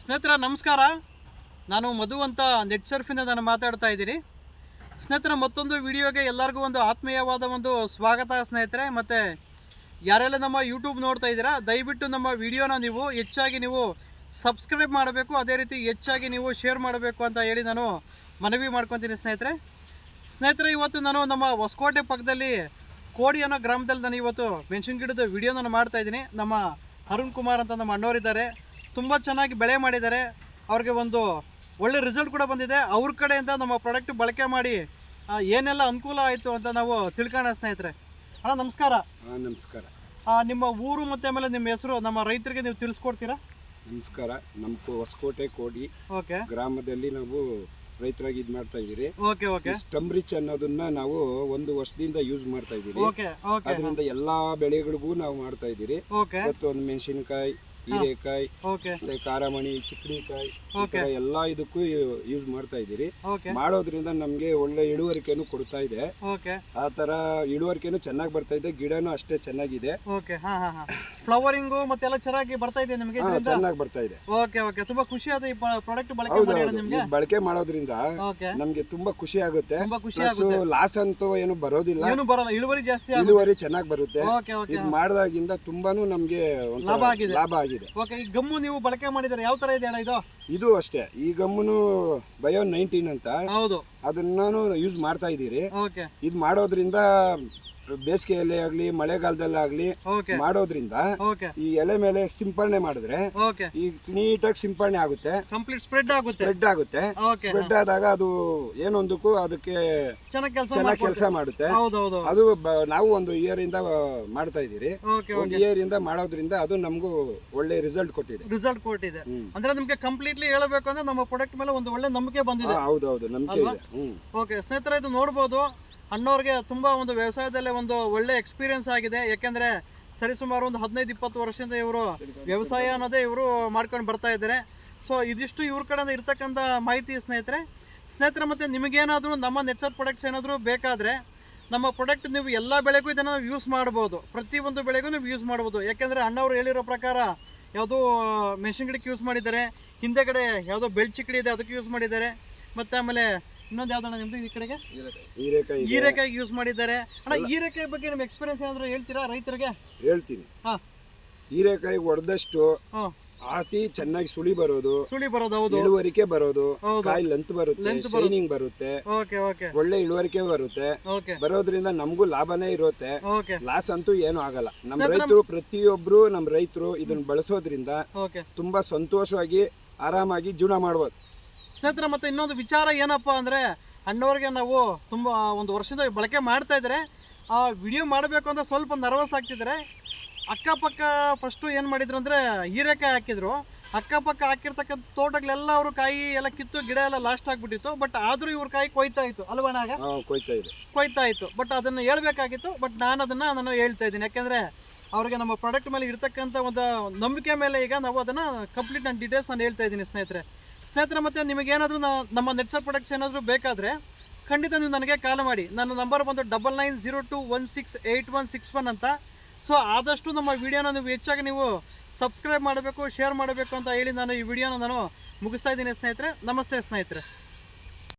ಸ್ನೇಹಿತರ ನಮಸ್ಕಾರ. ನಾನು ಮಧು ಅಂತ ನೆಟ್ ಸರ್ಫಿಂದ ನಾನು ಮಾತಾಡ್ತಾ ಇದ್ದೀನಿ. ಸ್ನೇಹಿತರ ಮತ್ತೊಂದು ವಿಡಿಯೋಗೆ ಎಲ್ಲರಿಗೂ ಒಂದು ಆತ್ಮೀಯವಾದ ಒಂದು ಸ್ವಾಗತ ಸ್ನೇಹಿತರೆ. ಮತ್ತು ಯಾರೆಲ್ಲ ನಮ್ಮ ಯೂಟ್ಯೂಬ್ ನೋಡ್ತಾ ಇದ್ದೀರಾ, ದಯವಿಟ್ಟು ನಮ್ಮ ವಿಡಿಯೋನ ನೀವು ಹೆಚ್ಚಾಗಿ ನೀವು ಸಬ್ಸ್ಕ್ರೈಬ್ ಮಾಡಬೇಕು, ಅದೇ ರೀತಿ ಹೆಚ್ಚಾಗಿ ನೀವು ಶೇರ್ ಮಾಡಬೇಕು ಅಂತ ಹೇಳಿ ನಾನು ಮನವಿ ಮಾಡ್ಕೊತೀನಿ ಸ್ನೇಹಿತರೆ. ಇವತ್ತು ನಾನು ನಮ್ಮ ಹೊಸಕೋಟೆ ಪಕ್ಕದಲ್ಲಿ ಕೋಡಿ ಅನ್ನೋ ಗ್ರಾಮದಲ್ಲಿ ನಾನು ಇವತ್ತು ಮೆಣಸಿನ ಗಿಡದ ವಿಡಿಯೋ ನಾನು ಮಾಡ್ತಾಯಿದ್ದೀನಿ. ನಮ್ಮ ಅರುಣ್ ಕುಮಾರ್ ಅಂತ ನಮ್ಮ ಅಣ್ಣವರಿದ್ದಾರೆ, ತುಂಬ ಚೆನ್ನಾಗಿ ಬೆಳೆ ಮಾಡಿದ್ದಾರೆ. ಅವ್ರಿಗೆ ಒಂದು ಒಳ್ಳೆ ರಿಸಲ್ಟ್ ಕೂಡ ಬಂದಿದೆ. ಅವ್ರ ಕಡೆಯಿಂದ ನಮ್ಮ ಪ್ರಾಡಕ್ಟ್ ಬಳಕೆ ಮಾಡಿ ಏನೆಲ್ಲ ಅನುಕೂಲ ಆಯಿತು ಅಂತ ನಾವು ತಿಳ್ಕೊಳ್ಳೋಣ ಸ್ನೇಹಿತರೆ. ಅಣ್ಣ ನಮಸ್ಕಾರ. ನಮಸ್ಕಾರ. ನಿಮ್ಮ ಊರು ಮತ್ತು ಆಮೇಲೆ ನಿಮ್ಮ ಹೆಸರು ನಮ್ಮ ರೈತರಿಗೆ ನೀವು ತಿಳಿಸ್ಕೊಡ್ತೀರಾ? ನಮಸ್ಕಾರ. ನಮ್ಮ ಹೊಸಕೋಟೆ ಕೋಡಿ ಗ್ರಾಮದಲ್ಲಿ ನಾವು ರೈತರಾಗಿ ಇದು ಮಾಡ್ತಾ ಇದೀರಿ. ಸ್ಟಮ್ ರಿಚ್ ಅನ್ನೋದನ್ನ ನಾವು ಒಂದು ವರ್ಷದಿಂದ ಯೂಸ್ ಮಾಡ್ತಾ ಇದೀವಿ. ಅದರಿಂದ ಎಲ್ಲಾ ಬೆಳೆಗಳಿಗೂ ನಾವು ಮಾಡ್ತಾ ಇದೀರಿ. ಇವತ್ತು ಒಂದು ಮೆಣಸಿನಕಾಯಿ, ಹೀರೆಕಾಯಿ, ಕಾರಮಣಿ, ಚಿಕ್ಕಡಿಕಾಯಿ ಎಲ್ಲಾ ಇದಕ್ಕೂ ಯೂಸ್ ಮಾಡ್ತಾ ಇದೀರಿ. ಮಾಡೋದ್ರಿಂದ ನಮ್ಗೆ ಒಳ್ಳೆ ಇಳುವರಿಕೆನು ಕೊಡ್ತಾ ಇದೆ. ಆ ತರ ಇಳುವರಿಕೆನು ಚೆನ್ನಾಗಿ ಬರ್ತಾ ಇದೆ, ಗಿಡನು ಅಷ್ಟೇ ಚೆನ್ನಾಗಿದೆ. ಫ್ಲವರಿಂಗು ಮತ್ತೆಲ್ಲ ಚೆನ್ನಾಗಿ ಬರ್ತಾ ಇದೆ ನಿಮಗೆ? ಚೆನ್ನಾಗಿ ಬರ್ತಾ ಇದೆ. ತುಂಬಾ ಖುಷಿ ಆದ ಈ ಪ್ರಾಡಕ್ಟ್ ಬಳಕೆ ಮಾಡೋದ್ರಿಂದ ನಮ್ಗೆ ತುಂಬಾ ಖುಷಿ ಆಗುತ್ತೆ. ಲಾಸ್ ಅಂತೂ ಏನು ಬರೋದಿಲ್ಲ, ಇಳುವರಿ ಜಾಸ್ತಿ, ಇಳುವರಿ ಚೆನ್ನಾಗಿ ಬರುತ್ತೆ. ಇದು ಮಾಡಿದಾಗಿಂದ ತುಂಬಾನು ನಮ್ಗೆ ಲಾಭ ಆಗಿದೆ. ಈ ಗಮ್ಮು ನೀವು ಬಳಕೆ ಮಾಡಿದ್ರೆ ಯಾವ ತರ ಇದೆ ಅಣ್ಣ ಇದು? ಇದು ಅಷ್ಟೇ. ಈ ಗಮ್ಮುನು ಬಯೋ 19 ಅಂತ, ಅದನ್ನ ಯೂಸ್ ಮಾಡ್ತಾ ಇದೀರಿ. ಇದು ಮಾಡೋದ್ರಿಂದ ಬೇಸಿಗೆಯಲ್ಲಿ ಆಗ್ಲಿ ಮಳೆಗಾಲದಲ್ಲಿ ಆಗ್ಲಿ ಮಾಡೋದ್ರಿಂದ ಈ ಎಲೆ ಮೇಲೆ ಸಿಂಪರಣೆ ಮಾಡಿದ್ರೆ ಈ ನೀಟಾಗಿ ಸಿಂಪರಣೆ ಆಗುತ್ತೆ, ಕಂಪ್ಲೀಟ್ ಸ್ಪ್ರೆಡ್ ಆಗುತ್ತೆ. ಸ್ಪ್ರೆಡ್ ಆದಾಗ ಅದು ಏನೊಂದಕ್ಕೂ ಅದಕ್ಕೆ ಚೆನ್ನಾಗಿ ಕೆಲಸ ಮಾಡುತ್ತೆ. ಅದು ನಾವು ಒಂದು ಇಯರ್ ಇಂದ ಮಾಡ್ತಾ ಇದೀರಿ. ಒಂದು ಇಯರ್ ಇಂದ ಮಾಡೋದ್ರಿಂದ ಅದು ನಮಗೂ ಒಳ್ಳೆ ರಿಸಲ್ಟ್ ಕೊಟ್ಟಿದೆ. ಅಂದ್ರೆ ನಿಮ್ಗೆ ಕಂಪ್ಲೀಟ್ಲಿ ಹೇಳಬೇಕು ಅಂದ್ರೆ ನಮ್ಮ ಪ್ರಾಡಕ್ಟ್ ಮೇಲೆ ಒಂದು ಒಳ್ಳೆ ನಂಬಿಕೆ ಬಂದಿದೆ. ಹೌದೌದು, ನಂಬಿಕೆ ಇದೆ. ಸ್ನೇಹಿತರೆ, ಇದು ನೋಡ್ಬೋದು, ಅಣ್ಣವ್ರಿಗೆ ತುಂಬ ಒಂದು ವ್ಯವಸಾಯದಲ್ಲೇ ಒಂದು ಒಳ್ಳೆ ಎಕ್ಸ್ಪೀರಿಯನ್ಸ್ ಆಗಿದೆ. ಯಾಕೆಂದರೆ ಸರಿಸುಮಾರು ಒಂದು 15-20 ವರ್ಷದಿಂದ ಇವರು ವ್ಯವಸಾಯ ಅನ್ನೋದೇ ಇವರು ಮಾಡ್ಕೊಂಡು ಬರ್ತಾ ಇದ್ದಾರೆ. ಸೊ ಇದಿಷ್ಟು ಇವ್ರ ಕಡೆಯಿಂದ ಇರ್ತಕ್ಕಂಥ ಮಾಹಿತಿ ಸ್ನೇಹಿತರೆ. ಮತ್ತು ನಿಮಗೇನಾದರೂ ನಮ್ಮ ನೆಟ್ಸರ್ ಪ್ರಾಡಕ್ಟ್ಸ್ ಏನಾದರೂ ಬೇಕಾದರೆ ನಮ್ಮ ಪ್ರಾಡಕ್ಟ್ ನೀವು ಎಲ್ಲ ಬೆಳೆಗೂ ಇದನ್ನು ಯೂಸ್ ಮಾಡ್ಬೋದು, ಪ್ರತಿಯೊಂದು ಬೆಳೆಗೂ ನೀವು ಯೂಸ್ ಮಾಡ್ಬೋದು. ಯಾಕೆಂದರೆ ಅಣ್ಣವರು ಹೇಳಿರೋ ಪ್ರಕಾರ ಯಾವುದೋ ಮೆಣಸಿನ ಗಿಡಕ್ಕೆ ಯೂಸ್ ಮಾಡಿದ್ದಾರೆ, ಹಿಂದೆಗಡೆ ಯಾವುದೋ ಬೆಳ್ಚಿಕ್ಕಡಿ ಇದೆ ಅದಕ್ಕೆ ಯೂಸ್ ಮಾಡಿದ್ದಾರೆ, ಮತ್ತು ಆಮೇಲೆ ಇನ್ನೊಂದು ಯಾವ್ದಣ್ಣ ನಿಮ್ದು ಈ ಕಡೆಗೆ ಹೀರೆಕಾಯಿ ಯೂಸ್ ಮಾಡಿದ್ದಾರೆ. ಅಣ್ಣ, ಹೀರೆಕಾಯಿ ಬಗ್ಗೆ ನಿಮ್ಮ ಎಕ್ಸ್ಪೀರಿಯನ್ಸ್ ಏನಾದ್ರು ಹೇಳ್ತೀರಾ ರೈತರಿಗೆ? ಹೇಳ್ತೀನಿ. ಹೀರೆಕಾಯಿ ಹೊಡೆದಷ್ಟು ಆತಿ ಚೆನ್ನಾಗಿ ಸುಳಿ ಬರೋದು, ಹೌದು, ಇಳುವರಿಕೆ ಬರೋದು, ಕಾಯಿ ಲೆಂತ್ ಬರುತ್ತೆ, ಶೈನಿಂಗ್ ಬರುತ್ತೆ, ಒಳ್ಳೆ ಇಳುವರಿಕೆ ಬರುತ್ತೆ. ಬರೋದ್ರಿಂದ ನಮಗೂ ಲಾಭನೇ ಇರುತ್ತೆ, ಲಾಸ್ ಅಂತೂ ಏನು ಆಗಲ್ಲ. ನಮ್ಮ ರೈತರು ಪ್ರತಿಯೊಬ್ರು ನಮ್ಮ ರೈತರು ಇದನ್ನ ಬಳಸೋದ್ರಿಂದ ತುಂಬಾ ಸಂತೋಷವಾಗಿ ಆರಾಮಾಗಿ ಜೀವನ ಮಾಡ್ಬೋದು ಸ್ನೇಹಿತರೆ. ಮತ್ತು ಇನ್ನೊಂದು ವಿಚಾರ ಏನಪ್ಪ ಅಂದರೆ, ಅಣ್ಣವ್ರಿಗೆ ನಾವು ತುಂಬ ಒಂದು ವರ್ಷದಿಂದ ಬಳಕೆ ಮಾಡ್ತಾ ಇದ್ದಾರೆ. ಆ ವಿಡಿಯೋ ಮಾಡಬೇಕು ಅಂತ ಸ್ವಲ್ಪ ನರ್ವಸ್ ಆಗ್ತಿದ್ದಾರೆ. ಅಕ್ಕಪಕ್ಕ ಫಸ್ಟು ಏನು ಮಾಡಿದ್ರು ಅಂದರೆ ಹೀರೆಕಾಯಿ ಹಾಕಿದ್ರು. ಅಕ್ಕಪಕ್ಕ ಹಾಕಿರ್ತಕ್ಕಂಥ ತೋಟಗಳೆಲ್ಲ ಅವರು ಕಾಯಿ ಎಲ್ಲ ಕಿತ್ತು, ಗಿಡ ಎಲ್ಲ ಲಾಸ್ಟ್ ಆಗಿಬಿಟ್ಟಿತ್ತು. ಬಟ್ ಆದರೂ ಇವ್ರ ಕಾಯಿ ಕೊಯ್ತಾ ಇತ್ತು ಅಲ್ವನಾಗ? ಕೊಯ್ತಾ ಇತ್ತು. ಬಟ್ ಅದನ್ನು ಹೇಳ್ಬೇಕಾಗಿತ್ತು, ಬಟ್ ನಾನು ಹೇಳ್ತಾ ಇದ್ದೀನಿ. ಯಾಕೆಂದರೆ ಅವ್ರಿಗೆ ನಮ್ಮ ಪ್ರಾಡಕ್ಟ್ ಮೇಲೆ ಇರ್ತಕ್ಕಂಥ ಒಂದು ನಂಬಿಕೆ ಮೇಲೆ ಈಗ ನಾವು ಅದನ್ನು ಕಂಪ್ಲೀಟ್ ನನ್ನ ಡೀಟೇಲ್ಸ್ ನಾನು ಹೇಳ್ತಾ ಇದ್ದೀನಿ ಸ್ನೇಹಿತರೆ. ಮತ್ತು ನಿಮಗೇನಾದರೂ ನಮ್ಮ ನೆಟ್ಸರ್ ಪ್ರಾಡಕ್ಟ್ಸ್ ಏನಾದರೂ ಬೇಕಾದರೆ ಖಂಡಿತ ನೀವು ನನಗೆ ಕಾಲ್ ಮಾಡಿ. ನನ್ನ ನಂಬರ್ ಬಂದು 9902168161 ಅಂತ. ಸೊ ಆದಷ್ಟು ನಮ್ಮ ವಿಡಿಯೋನ ನೀವು ಹೆಚ್ಚಾಗಿ ನೀವು ಸಬ್ಸ್ಕ್ರೈಬ್ ಮಾಡಬೇಕು, ಶೇರ್ ಮಾಡಬೇಕು ಅಂತ ಹೇಳಿ ನಾನು ಈ ವಿಡಿಯೋನ ಮುಗಿಸ್ತಾ ಇದ್ದೀನಿ ಸ್ನೇಹಿತರೆ. ನಮಸ್ತೆ ಸ್ನೇಹಿತರೆ.